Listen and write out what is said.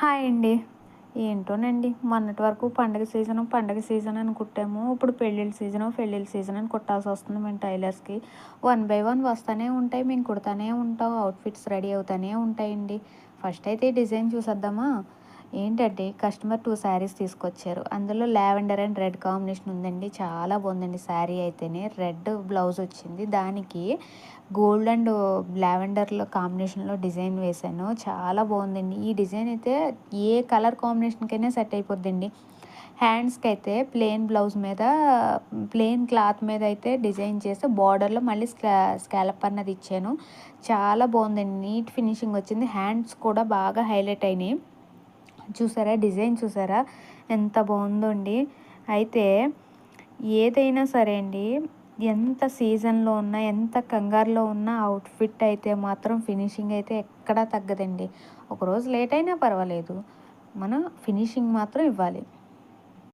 Hi అండి. ఏంటోనండి మొన్నటి వరకు పండగ సీజన్ అని కుట్టాము. ఇప్పుడు పెళ్ళిళ్ళ సీజన్ అని కుట్టాల్సొస్తుంది మేము టైలర్స్‌కి. వన్ బై వన్ వస్తానే ఉంటాయి. మేము కుడతానే ఉంటాం. అవుట్‌ఫిట్స్ రెడీ అవుతానే ఉంటాయండి. ఫస్ట్ అయితే ఈ డిజైన్ చూసేద్దామా? ఏంటంటే కస్టమర్ 2 శారీస్ తీసుకొచ్చారు. అందులో లావెండర్ అండ్ రెడ్ కాంబినేషన్ ఉందండి. చాలా బాగుందండి శారీ అయితేనే. రెడ్ బ్లౌజ్ వచ్చింది. దానికి గోల్డ్ అండ్ లావెండర్‌లో కాంబినేషన్‌లో డిజైన్ వేశాను. చాలా బాగుందండి. ఈ డిజైన్ అయితే ఏ కలర్ కాంబినేషన్‌కైనా సెట్ అయిపోద్దండి. హ్యాండ్స్‌కైతే ప్లెయిన్ క్లాత్ మీద అయితే డిజైన్ చేసి బార్డర్‌లో మళ్ళీ స్కాలప్ అన్నది ఇచ్చాను. చాలా బాగుందండి. నీట్ ఫినిషింగ్ వచ్చింది. హ్యాండ్స్ కూడా బాగా హైలైట్ అయినాయి. చూసారా డిజైన్ చూసారా? ఎంత బాగుందో అండి. అయితే ఏదైనా సరే అండి, ఎంత సీజన్‌లో ఉన్నా, ఎంత కంగారులో ఉన్నా అవుట్‌ఫిట్ అయితే మాత్రం ఫినిషింగ్ అయితే ఎక్కడా తగ్గదండి. ఒకరోజు లేట్ అయినా పర్వాలేదు. మనం ఫినిషింగ్ మాత్రం ఇవ్వాలి.